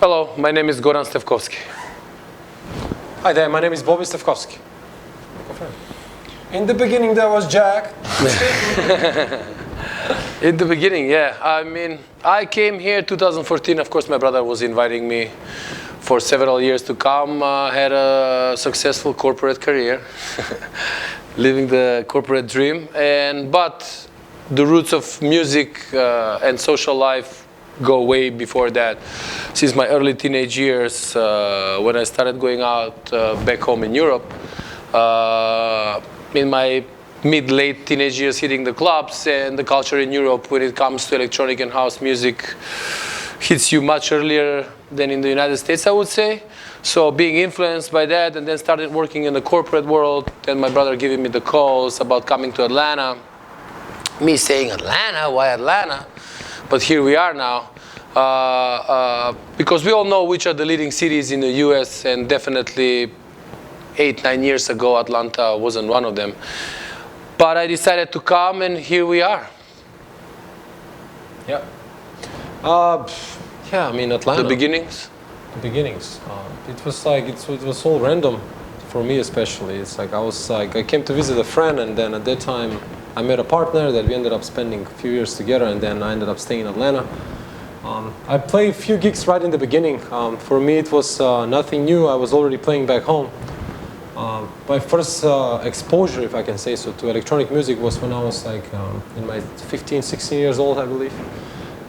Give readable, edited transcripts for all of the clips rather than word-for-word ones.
Hello, my name is Goran Stevkovski. Hi there, my name is Bobi Stevkovski. In the beginning there was Jack. In the beginning, yeah. I mean, I came here 2014. Of course, my brother was inviting me for several years to come. Had a successful corporate career, living the corporate dream. But the roots of music and social life go way before that. Since my early teenage years, when I started going out back home in Europe, in my mid-late teenage years hitting the clubs, and the culture in Europe when it comes to electronic and house music hits you much earlier than in the United States, I would say. So being influenced by that, and then started working in the corporate world, and my brother giving me the calls about coming to Atlanta. Me saying, Atlanta? Why Atlanta? But here we are now. Because we all know which are the leading cities in the US, and definitely 8-9 years ago, Atlanta wasn't one of them. But I decided to come, and here we are. Yeah. Yeah, I mean, Atlanta. The beginnings? The beginnings. It was like, it was all random for me especially. It's like, I came to visit a friend, and then at that time, I met a partner that we ended up spending a few years together, and then I ended up staying in Atlanta. I played a few gigs right in the beginning. For me, it was nothing new. I was already playing back home. My first exposure, if I can say so, to electronic music was when I was like in my 15, 16 years old, I believe.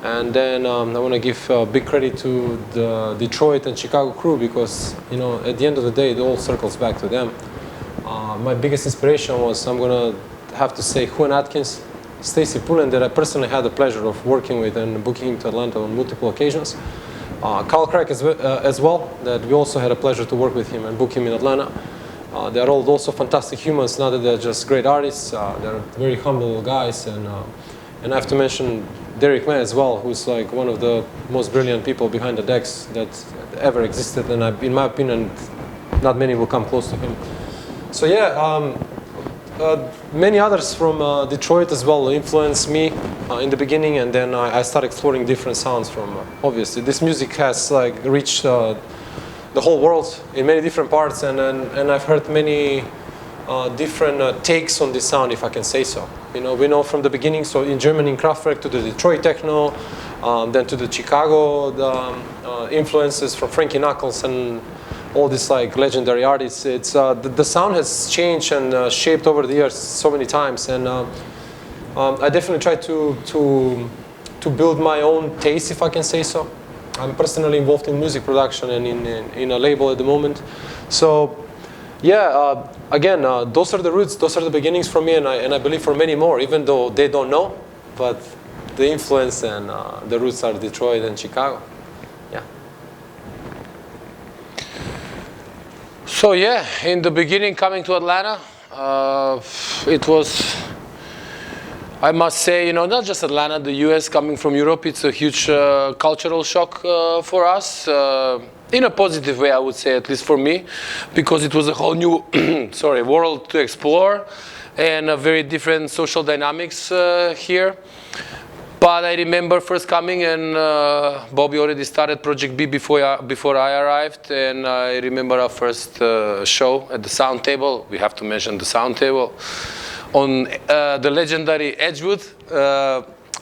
And then I want to give big credit to the Detroit and Chicago crew, because, you know, at the end of the day, it all circles back to them. My biggest inspiration was, I'm going to have to say, Juan Atkins, Stacy Pullen, that I personally had the pleasure of working with and booking him to Atlanta on multiple occasions. Carl Craig as well, that we also had a pleasure to work with him and book him in Atlanta. They're all also fantastic humans, not that they're just great artists. They're very humble guys, and I have to mention Derek May as well, who's like one of the most brilliant people behind the decks that ever existed, and in my opinion, not many will come close to him. So yeah, many others from Detroit as well influenced me in the beginning, and then I started exploring different sounds from, obviously, this music has like reached the whole world in many different parts, and I've heard many different takes on this sound, if I can say so. You know, we know from the beginning, so in Germany in Kraftwerk, to the Detroit techno, then to the Chicago, the influences from Frankie Knuckles and all these like legendary artists. It's the sound has changed and shaped over the years so many times, and I definitely try to build my own taste, if I can say so. I'm personally involved in music production and in a label at the moment. So yeah, again, those are the roots, those are the beginnings for me, and I believe for many more, even though they don't know, but the influence and the roots are Detroit and Chicago. Yeah. So yeah, in the beginning, coming to Atlanta, it was, I must say, you know, not just Atlanta, the US, coming from Europe, it's a huge cultural shock for us. In a positive way, I would say, at least for me, because it was a whole new world to explore, and a very different social dynamics here. But I remember first coming, and Bobby already started Project B before I arrived, and I remember our first show at the Sound Table. We have to mention the Sound Table on the legendary Edgewood.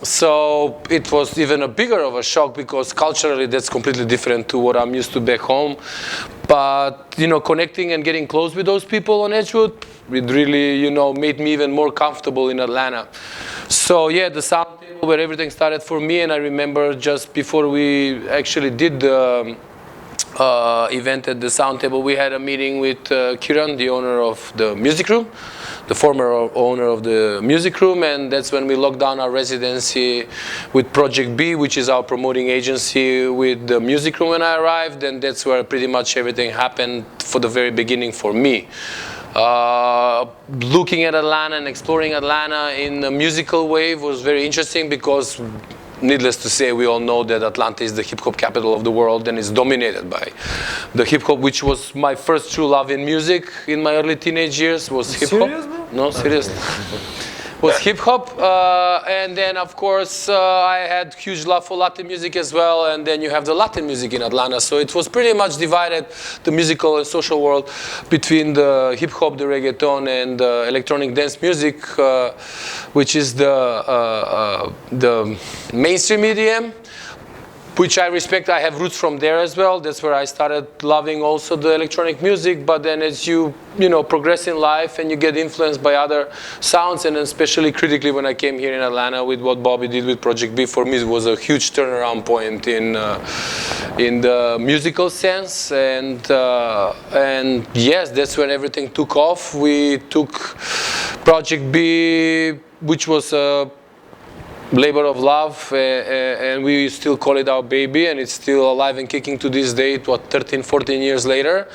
So it was even a bigger of a shock, because culturally that's completely different to what I'm used to back home. But, you know, connecting and getting close with those people on Edgewood, it really, you know, made me even more comfortable in Atlanta. So yeah, the Sound Table, where everything started for me, and I remember just before we actually did the event at the Sound Table, we had a meeting with Kiran, the owner of the music room, the former owner of the music room, and that's when we locked down our residency with Project B, which is our promoting agency, with the music room when I arrived, and that's where pretty much everything happened for the very beginning for me. Looking at Atlanta and exploring Atlanta in a musical way was very interesting, because needless to say, we all know that Atlanta is the hip-hop capital of the world, and is dominated by the hip-hop, which was my first true love in music in my early teenage years, was hip-hop. Serious, man? No, seriously. was hip hop, and then of course I had huge love for Latin music as well, and then you have the Latin music in Atlanta, so it was pretty much divided, the musical and social world, between the hip hop, the reggaeton, and electronic dance music, which is the mainstream EDM, which I respect. I have roots from there as well. That's where I started loving also the electronic music. But then as you progress in life and you get influenced by other sounds, and especially critically when I came here in Atlanta with what Bobby did with Project B, for me it was a huge turnaround point in the musical sense. And yes, that's when everything took off. We took Project B, which was a labor of love, and we still call it our baby, and it's still alive and kicking to this day, 13, 14 years later.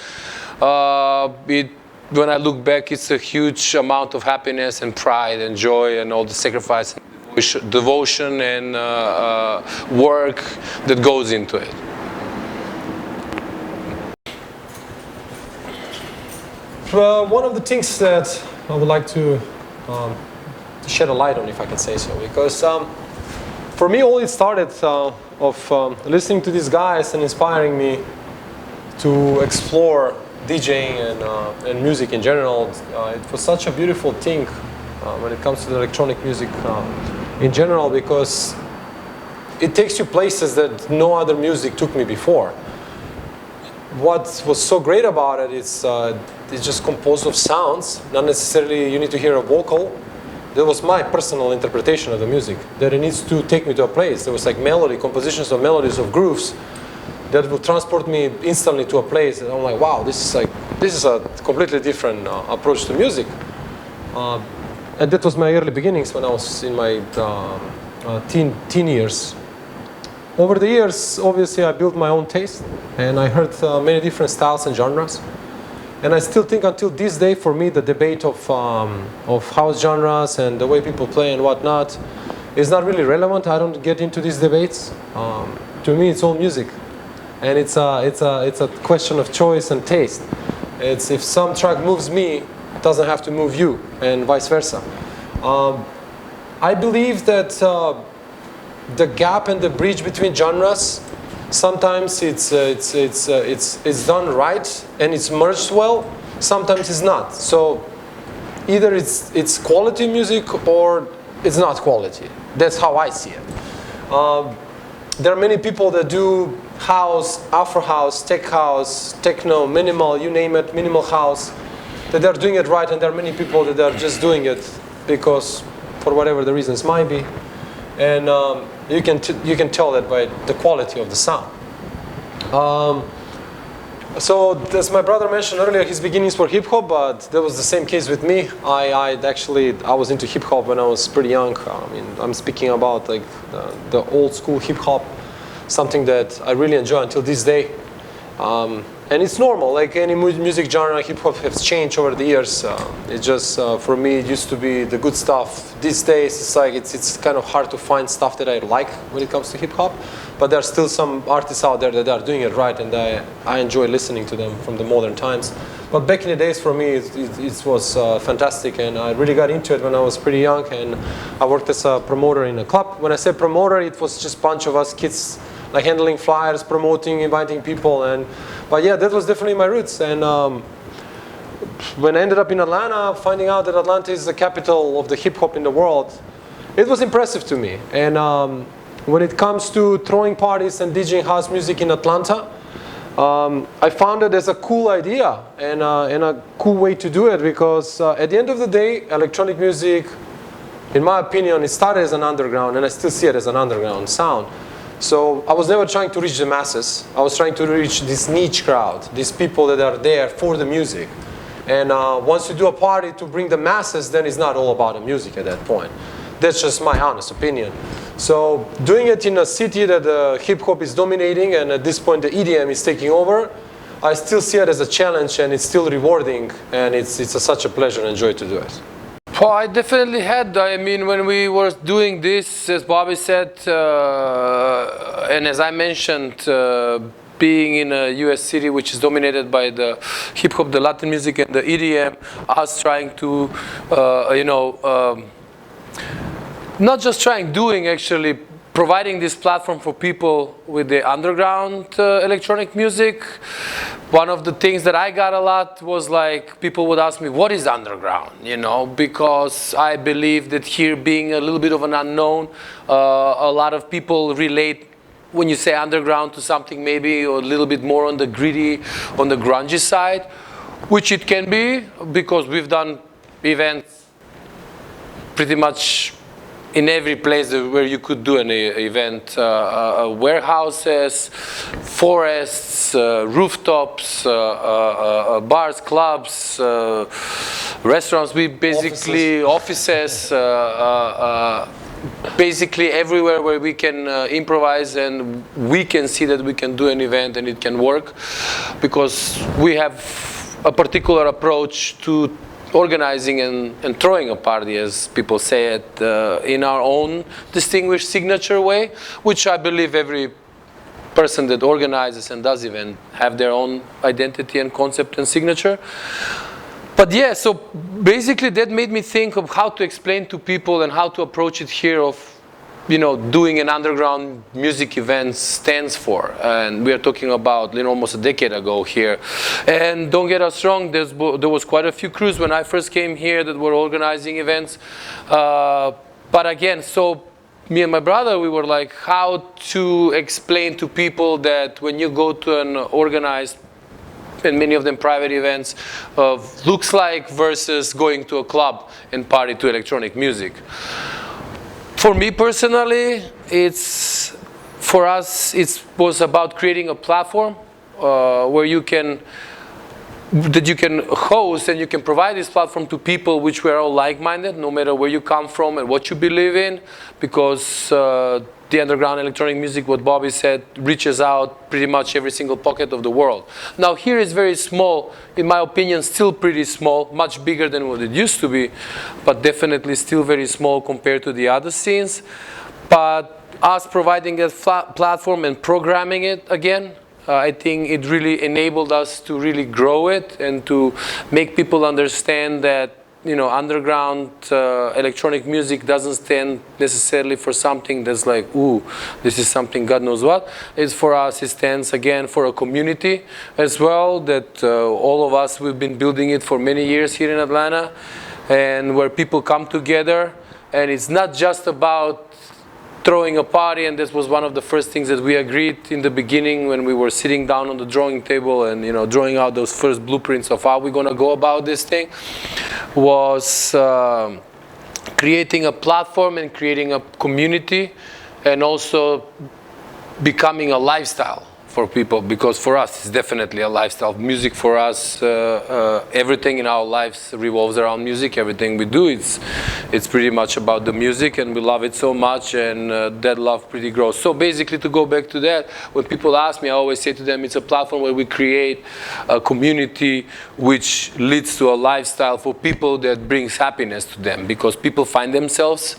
When I look back, it's a huge amount of happiness and pride and joy and all the sacrifice, and devotion and work that goes into it. Well, one of the things that I would like to shed a light on, if I can say so, because for me all it started of listening to these guys and inspiring me to explore DJing and music in general. It was such a beautiful thing when it comes to the electronic music in general, because it takes you places that no other music took me before. What was so great about it is it's just composed of sounds, not necessarily you need to hear a vocal. That was my personal interpretation of the music, that it needs to take me to a place. There was like melody, compositions of melodies, of grooves that will transport me instantly to a place. And I'm like, wow, this is a completely different approach to music. And that was my early beginnings when I was in my teen years. Over the years, obviously, I built my own taste, and I heard many different styles and genres. And I still think until this day, for me, the debate of house genres and the way people play and whatnot is not really relevant. I don't get into these debates. To me, it's all music, and it's a question of choice and taste. It's if some track moves me, it doesn't have to move you, and vice versa. I believe that the gap and the bridge between genres, sometimes it's done right and it's merged well. Sometimes it's not. So either it's quality music or it's not quality. That's how I see it. There are many people that do house, Afro house, tech house, techno, minimal, you name it, minimal house, that they're doing it right, and there are many people that are just doing it because, for whatever the reasons might be, and you can tell that by the quality of the sound. So as my brother mentioned earlier, his beginnings were hip hop, but that was the same case with me. I was into hip hop when I was pretty young. I mean, I'm speaking about like the old school hip hop, something that I really enjoy until this day. And it's normal, like any music genre, hip hop has changed over the years. It just, for me, it used to be the good stuff. These days, it's like, it's kind of hard to find stuff that I like when it comes to hip hop. But there are still some artists out there that are doing it right, and I enjoy listening to them from the modern times. But back in the days, for me, it was fantastic, and I really got into it when I was pretty young, and I worked as a promoter in a club. When I say promoter, it was just a bunch of us kids, like handling flyers, promoting, inviting people, but yeah, that was definitely my roots. And when I ended up in Atlanta, finding out that Atlanta is the capital of the hip hop in the world, it was impressive to me. And when it comes to throwing parties and DJing house music in Atlanta, I found it as a cool idea and a cool way to do it, because at the end of the day, electronic music, in my opinion, it started as an underground, and I still see it as an underground sound. So I was never trying to reach the masses. I was trying to reach this niche crowd, these people that are there for the music. And once you do a party to bring the masses, then it's not all about the music at that point. That's just my honest opinion. So doing it in a city that hip hop is dominating, and at this point the EDM is taking over, I still see it as a challenge, and it's still rewarding, and it's such a pleasure and joy to do it. Well, I definitely had. I mean, when we were doing this, as Bobby said, and as I mentioned, being in a US city which is dominated by the hip hop, the Latin music, and the EDM, us trying to, not just trying, doing actually, providing this platform for people with the underground electronic music. One of the things that I got a lot was like, people would ask me, what is underground? You know, because I believe that here being a little bit of an unknown, a lot of people relate when you say underground to something maybe a little bit more on the gritty, on the grungy side, which it can be, because we've done events pretty much in every place where you could do an event, warehouses, forests, rooftops, bars, clubs, restaurants. We basically, offices, basically everywhere where we can improvise and we can see that we can do an event and it can work, because we have a particular approach to organizing and throwing a party, as people say it, in our own distinguished signature way, which I believe every person that organizes and does event have their own identity and concept and signature. But yeah, so basically that made me think of how to explain to people and how to approach it here of, you know, doing an underground music event stands for. And we are talking about, you know, almost a decade ago here. And don't get us wrong, there was quite a few crews when I first came here that were organizing events. But again, so me and my brother, we were like, how to explain to people that when you go to an organized, and many of them private events, looks like versus going to a club and party to electronic music. For me personally, for us, it was about creating a platform where you can host and you can provide this platform to people which were all like-minded, no matter where you come from and what you believe in, because the underground electronic music, what Bobby said, reaches out pretty much every single pocket of the world. Now here is very small, in my opinion, still pretty small, much bigger than what it used to be, but definitely still very small compared to the other scenes. But us providing a platform and programming it again, I think it really enabled us to really grow it and to make people understand that, you know, underground electronic music doesn't stand necessarily for something that's like, ooh, this is something God knows what. It's for us, it stands again for a community as well, that all of us, we've been building it for many years here in Atlanta, and where people come together. And it's not just about throwing a party, and this was one of the first things that we agreed in the beginning when we were sitting down on the drawing table and, you know, drawing out those first blueprints of how we're going to go about this thing, was creating a platform and creating a community, and also becoming a lifestyle for people, because for us it's definitely a lifestyle. Music for us, everything in our lives revolves around music. Everything we do, it's pretty much about the music, and we love it so much, and that love pretty grows. So basically, to go back to that, when people ask me, I always say to them, it's a platform where we create a community which leads to a lifestyle for people that brings happiness to them, because people find themselves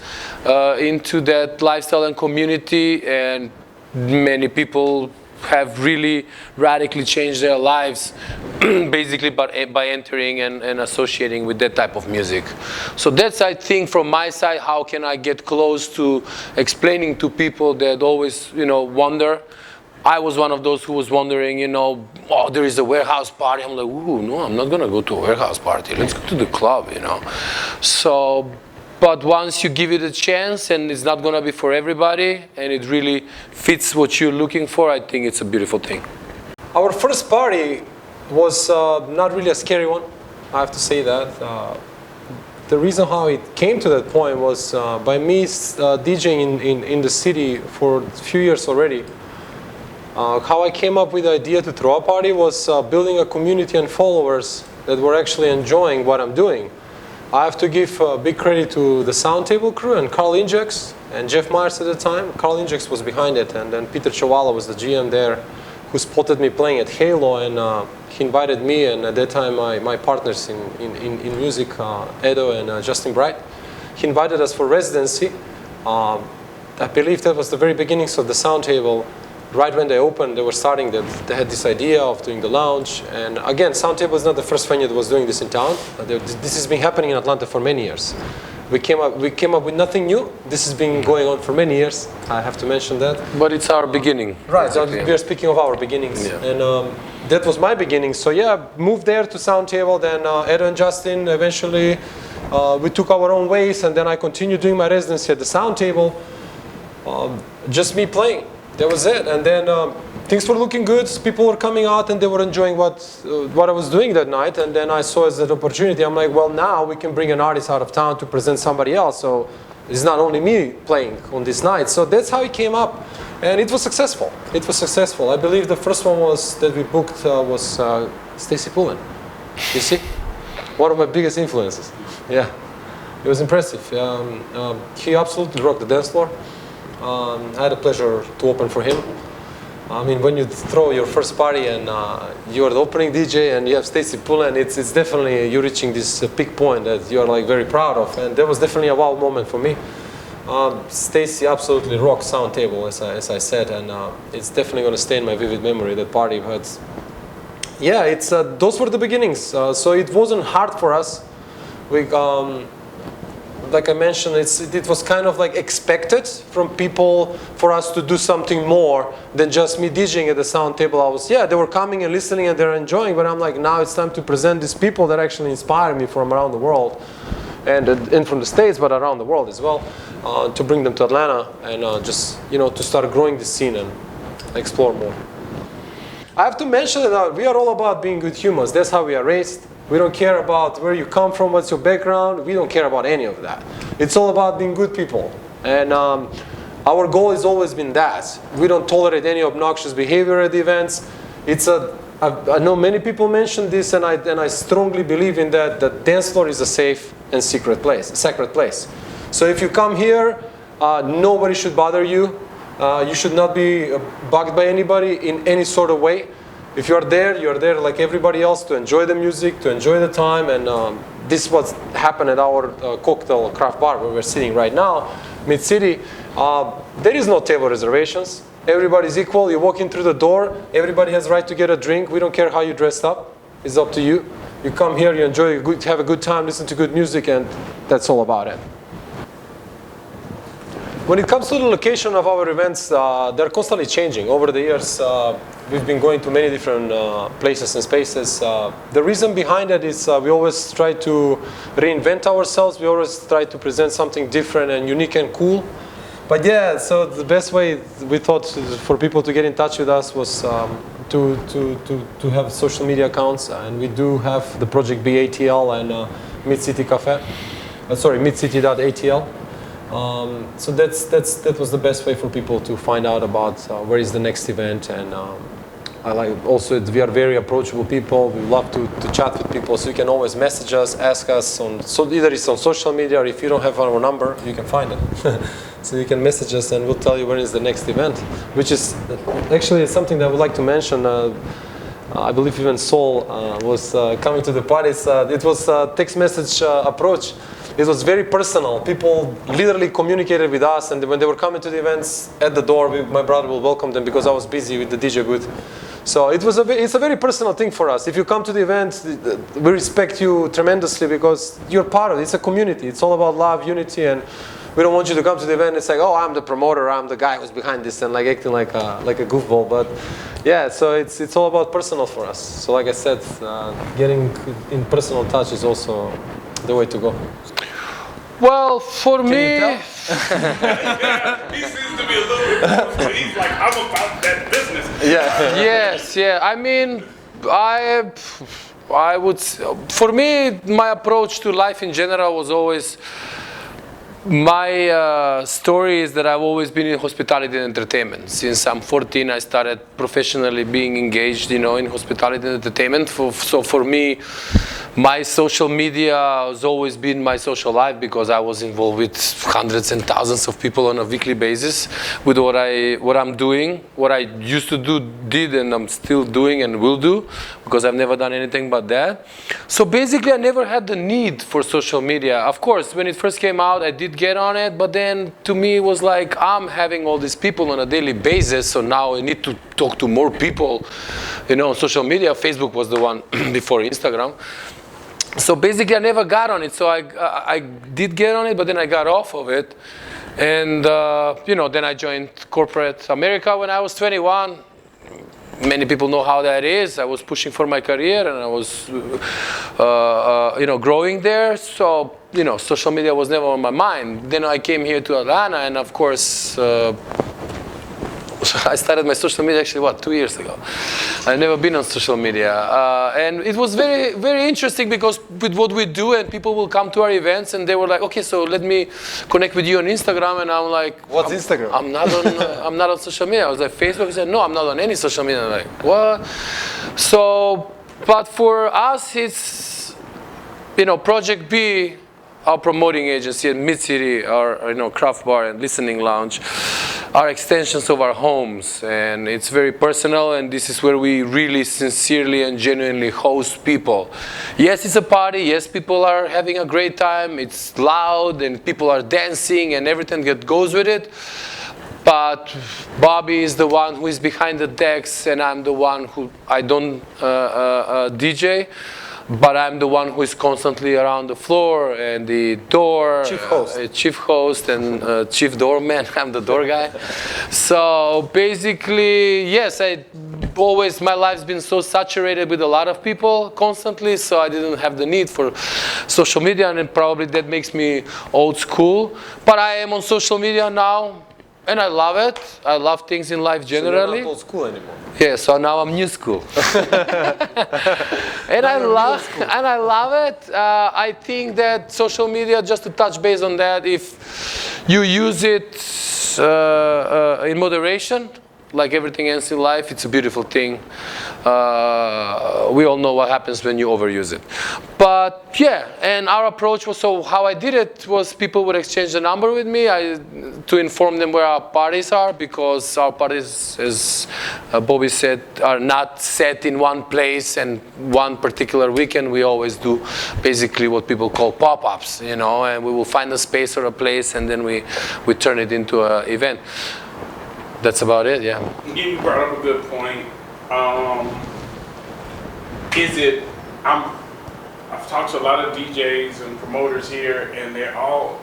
into that lifestyle and community, and many people have really radically changed their lives basically by entering and associating with that type of music. So that's, I think, from my side, how can I get close to explaining to people that always, you know, wonder. I was one of those who was wondering, you know, oh, there is a warehouse party. I'm like, ooh, no, I'm not gonna go to a warehouse party. Let's go to the club, you know. So, but once you give it a chance, and it's not gonna be for everybody, and it really fits what you're looking for, I think it's a beautiful thing. Our first party was not really a scary one, I have to say that. The reason how it came to that point was by me DJing in the city for a few years already. How I came up with the idea to throw a party was building a community and followers that were actually enjoying what I'm doing. I have to give big credit to the Sound Table crew and Carl Ingex and Jeff Myers at the time. Carl Ingex was behind it, and then Peter Chavala was the GM there, who spotted me playing at Halo, and he invited me and at that time my partners in music, Edo and Justin Bright. He invited us for residency. I believe that was the very beginnings of the Sound Table. Right when they opened, they were starting that they had this idea of doing the lounge. And again, Sound Table is not the first venue that was doing this in town. This has been happening in Atlanta for many years. We came up with nothing new. This has been going on for many years. I have to mention that. But it's our beginning. Right. So we are speaking of our beginnings, and that was my beginning. So yeah, moved there to Soundtable. Then Edo and Justin eventually. We took our own ways, and then I continued doing my residency at the Soundtable. Just me playing. That was it. And then things were looking good. People were coming out, and they were enjoying what I was doing that night. And then I saw as an opportunity. I'm like, well, now we can bring an artist out of town to present somebody else. So it's not only me playing on this night. So that's how it came up, and it was successful. It was successful. I believe the first one that we booked was Stacy Pullen. You see, one of my biggest influences. Yeah, it was impressive. He absolutely rocked the dance floor. I had the pleasure to open for him. I mean, when you throw your first party and you are the opening DJ and you have Stacy Pullen, it's definitely you're reaching this peak point that you are like very proud of, and that was definitely a wow moment for me. Stacy absolutely rocked Soundtable, as I said, and it's definitely going to stay in my vivid memory, that party. But yeah, those were the beginnings. So it wasn't hard for us. Like I mentioned, it was kind of like expected from people for us to do something more than just me DJing at the Soundtable. They were coming and listening and they're enjoying, but I'm like, now it's time to present these people that actually inspire me from around the world, and from the States, but around the world as well, to bring them to Atlanta and just, to start growing the scene and explore more. I have to mention that we are all about being good humans. That's how we are raised. We don't care about where you come from, what's your background. We don't care about any of that. It's all about being good people. And our goal has always been that. We don't tolerate any obnoxious behavior at the events. I know many people mention this, and I strongly believe in that. The dance floor is a safe and sacred place. So if you come here, nobody should bother you. You should not be bugged by anybody in any sort of way. If you're there like everybody else to enjoy the music, to enjoy the time, and this is what happened at our cocktail craft bar where we're sitting right now, Mid-City. There is no table reservations. Everybody's equal. You walk in through the door, everybody has the right to get a drink. We don't care how you dressed up. It's up to you. You come here, you enjoy, have a good time, listen to good music, and that's all about it. When it comes to the location of our events, they're constantly changing. Over the years, we've been going to many different places and spaces. The reason behind that is we always try to reinvent ourselves. We always try to present something different and unique and cool. But yeah, so the best way we thought for people to get in touch with us was to have social media accounts. And we do have the Project BATL and Mid-City Cafe. Midscity.atl. So that was the best way for people to find out about where is the next event, and I like also we are very approachable people. We love to chat with people, so you can always message us, ask us either it's on social media, or if you don't have our number, you can find it. So you can message us and we'll tell you when is the next event, which is actually something that I would like to mention. I believe even Saul was coming to the parties. It was a text message approach. It was very personal. People literally communicated with us, and when they were coming to the events at the door, my brother will welcome them because I was busy with the DJ booth. So it's a very personal thing for us. If you come to the event, we respect you tremendously because you're part of it. It's a community. It's all about love, unity, and we don't want you to come to the event and say, "Oh, I'm the promoter, I'm the guy who's behind this," and like acting like a goofball. But yeah, so it's all about personal for us. So like I said, getting in personal touch is also the way to go. Well, for me, he seems to be a little bit more, he's like, I'm about that business. yeah, yes, yeah. I mean, I would. For me, my approach to life in general was always. My story is that I've always been in hospitality and entertainment. Since I'm 14, I started professionally being engaged, in hospitality and entertainment. So for me, my social media has always been my social life because I was involved with hundreds and thousands of people on a weekly basis with what I'm doing, what I used to did, and I'm still doing and will do because I've never done anything but that. So basically, I never had the need for social media. Of course, when it first came out, I did get on it, but then to me it was like I'm having all these people on a daily basis, so now I need to talk to more people, on social media. Facebook was the one before Instagram. So basically, I never got on it. So I did get on it, but then I got off of it. And, then I joined corporate America when I was 21. Many people know how that is. I was pushing for my career, and I was, growing there. So, social media was never on my mind. Then I came here to Atlanta, and of course, I started my social media actually, 2 years ago. I've never been on social media. And it was very, very interesting because with what we do, and people will come to our events and they were like, okay, so let me connect with you on Instagram. And I'm like, what's Instagram? I'm not on, I'm not on social media. I was like, Facebook? He said, no, I'm not on any social media. I'm like, what? So, but for us, it's, Project B, our promoting agency at Mid-City, our craft bar and listening lounge, are extensions of our homes, and it's very personal, and this is where we really sincerely and genuinely host people. Yes, it's a party. Yes, people are having a great time. It's loud, and people are dancing, and everything that goes with it. But Bobby is the one who is behind the decks, and I'm the one who, I don't DJ. But I'm the one who is constantly around the floor and the door. Chief host. Chief host and chief doorman. I'm the door guy. So basically, yes, my life's been so saturated with a lot of people constantly, so I didn't have the need for social media, and probably that makes me old school. But I am on social media now, and I love it. I love things in life generally. So you're not old school anymore. Yeah, so now I'm new school. And I love it. I think that social media, just to touch base on that, if you use it in moderation, like everything else in life, it's a beautiful thing. We all know what happens when you overuse it. But yeah, and our approach was, so how I did it was people would exchange the number with me to inform them where our parties are, because our parties, as Bobby said, are not set in one place and one particular weekend. We always do basically what people call pop-ups, and we will find a space or a place, and then we turn it into an event. That's about it, yeah. You brought up a good point. I've talked to a lot of DJs and promoters here, and they're all,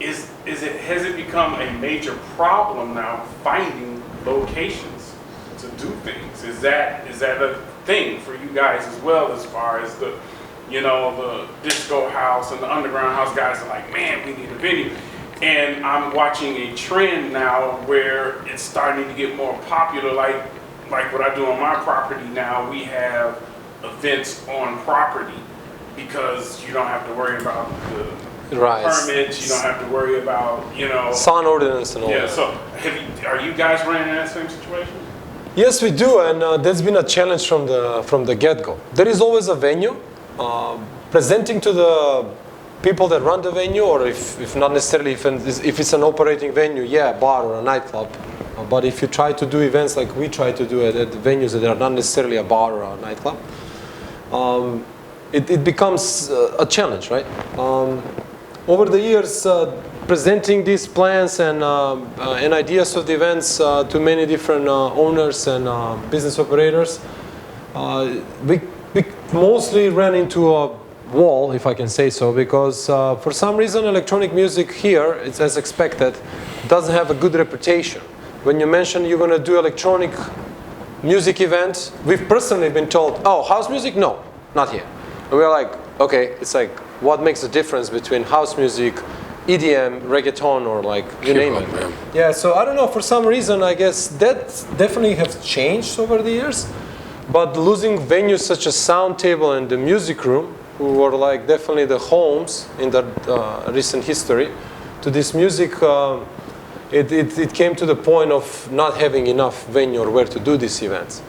has it become a major problem now finding locations to do things? Is that a thing for you guys as well, as far as the disco house and the underground house guys are like, man, we need a venue. And I'm watching a trend now where it's starting to get more popular, like what I do on my property now. We have events on property because you don't have to worry about the permits, you don't have to worry about, sound ordinance and all that. Yeah, so are you guys running in that same situation? Yes, we do, and that's been a challenge from the get-go. There is always a venue. Presenting to the people that run the venue, or if not necessarily, if it's an operating venue, yeah, a bar or a nightclub. But if you try to do events like we try to do at venues that are not necessarily a bar or a nightclub, it becomes a challenge, right? Over the years, presenting these plans and ideas of the events to many different owners and business operators, we mostly ran into a wall, if I can say so, because for some reason electronic music here, it's as expected, doesn't have a good reputation. When you mention you're going to do electronic music event, we've personally been told, oh, house music? No, not here. And we're like, okay, it's like, what makes the difference between house music, EDM, reggaeton, or like, you name it. Man. Yeah, so I don't know, for some reason, I guess that definitely has changed over the years. But losing venues such as Sound Table and the Music Room, who were like definitely the homes in the recent history to this music, it came to the point of not having enough venue or where to do these events.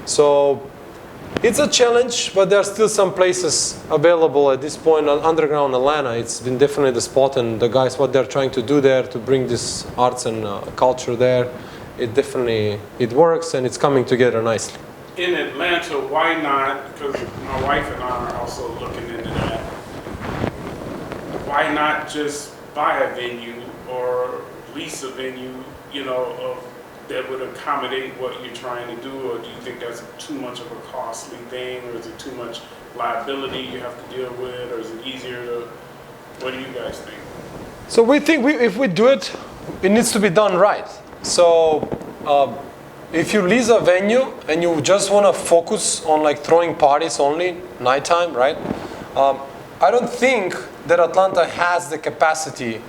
So it's a challenge, but there are still some places available at this point. On Underground Atlanta, it's been definitely the spot, and the guys, what they're trying to do there to bring this arts and culture there, it works, and it's coming together nicely. In Atlanta, why not, because my wife and I are also looking into that, why not just buy a venue or lease a venue, of that would accommodate what you're trying to do, or do you think that's too much of a costly thing, or is it too much liability you have to deal with, or is it easier to, what do you guys think? So we think if we do it, it needs to be done right. So if you lease a venue and you just want to focus on like throwing parties only, nighttime, right? I don't think that Atlanta has the capacity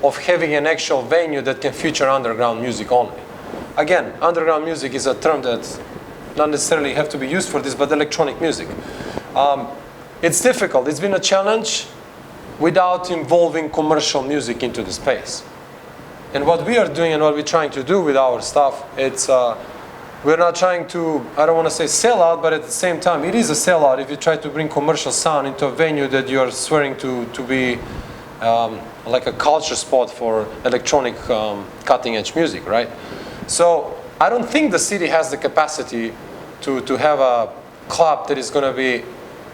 of having an actual venue that can feature underground music only. Again, underground music is a term that not necessarily have to be used for this, but electronic music. It's difficult. It's been a challenge without involving commercial music into the space. And what we are doing and what we're trying to do with our stuff, it's we're not trying to, I don't want to say sell out, but at the same time, it is a sellout if you try to bring commercial sound into a venue that you are swearing to be like a culture spot for electronic cutting edge music, right? So I don't think the city has the capacity to have a club that is going to be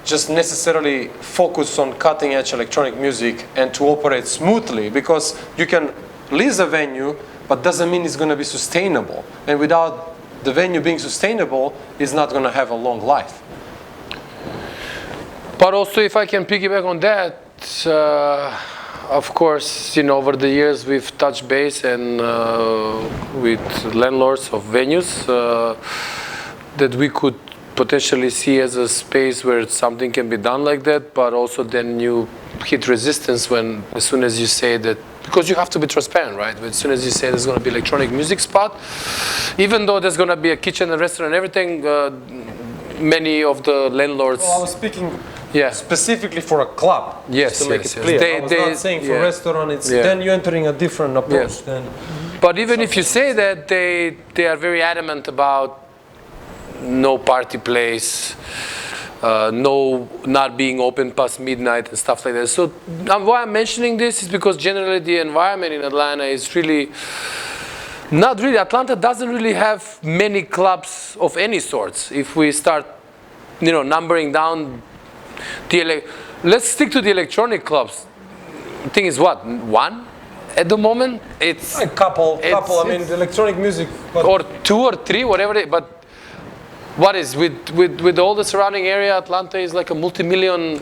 just necessarily focused on cutting edge electronic music and to operate smoothly, because you can lease a venue, but doesn't mean it's going to be sustainable. And without the venue being sustainable, it's not going to have a long life. But also, if I can piggyback on that, of course, you know, over the years we've touched base and with landlords of venues that we could potentially see as a space where something can be done like that, but also then you hit resistance when, as soon as you say that, because you have to be transparent, right? As soon as you say there's going to be electronic music spot, even though there's going to be a kitchen and restaurant and everything, many of the landlords... Well, I was speaking specifically for a club. Yes, to make it clear. I was not saying for restaurant, it's then you're entering a different approach. Then but even if you say that, they are very adamant about no party place, no not being open past midnight and stuff like that. So why I'm mentioning this is because generally the environment in Atlanta is really, not really, Atlanta doesn't really have many clubs of any sorts. If we start, you know, numbering down let's stick to the electronic clubs. The thing is what, one at the moment? It's a couple. I mean, the electronic music, or two or three, whatever. But what is with all the surrounding area? Atlanta is like a multi-million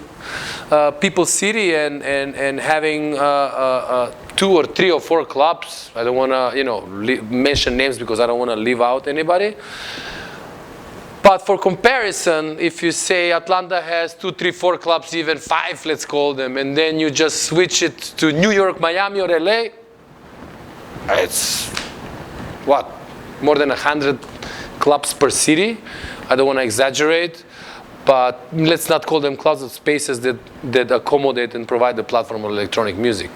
people city, and having 2 or 3 or 4 clubs. I don't want to mention names because I don't want to leave out anybody. But for comparison, if you say Atlanta has 2, 3, 4 clubs, even 5, let's call them, and then you just switch it to New York, Miami, or LA, it's what, more than 100 clubs per city. I don't want to exaggerate, but let's not call them clubs, of spaces that accommodate and provide the platform of electronic music.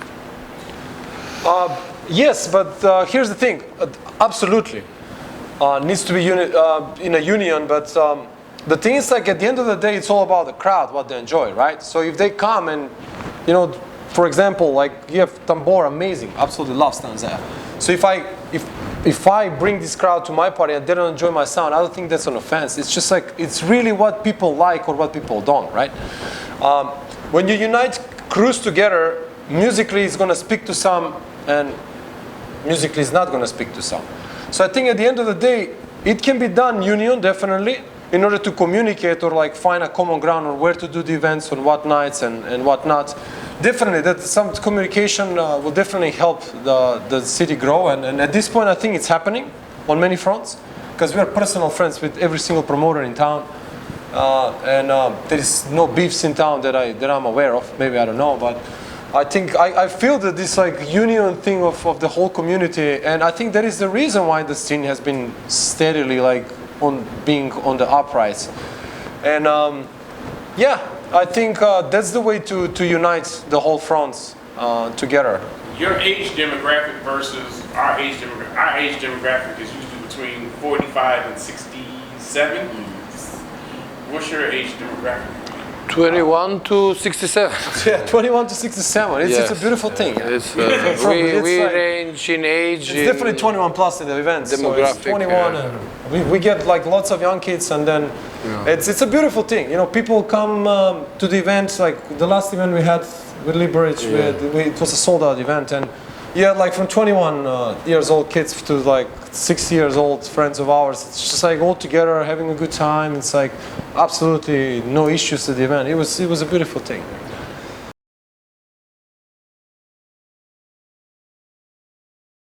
Yes, but here's the thing. Absolutely. Needs to be in a union, but the thing is, like, at the end of the day, it's all about the crowd, what they enjoy, right? So if they come and, for example, like you have Tambor, amazing, absolutely love Stanza. So if I bring this crowd to my party and they don't enjoy my sound, I don't think that's an offense. It's just like, it's really what people like or what people don't, right? When you unite crews together, musically it's going to speak to some, and musically it's not going to speak to some. So I think at the end of the day, it can be done union, definitely, in order to communicate or like find a common ground on where to do the events, on what nights and what not. Definitely, that some communication will definitely help the city grow. And at this point, I think it's happening on many fronts, because we are personal friends with every single promoter in town. And there is no beefs in town that I'm aware of. Maybe, I don't know, but I think I feel that this like union thing of the whole community, and I think that is the reason why the scene has been steadily like being on the uprise. And I think that's the way to unite the whole fronts together. Your age demographic versus our age demographic. Our age demographic is usually between 45 and 67. What's your age demographic? 21 to 67. Yeah, 21 to 67. It's a beautiful thing. It's, we like, range in age. It's definitely 21 plus in the events. Demographic. So it's 21, and we get like lots of young kids, and then it's a beautiful thing. People come to the events. Like the last event we had with Liberage, it was a sold out event, and Yeah, like from 21 years old kids to like 60 years old friends of ours. It's just like all together having a good time. It's like absolutely no issues at the event. It was a beautiful thing.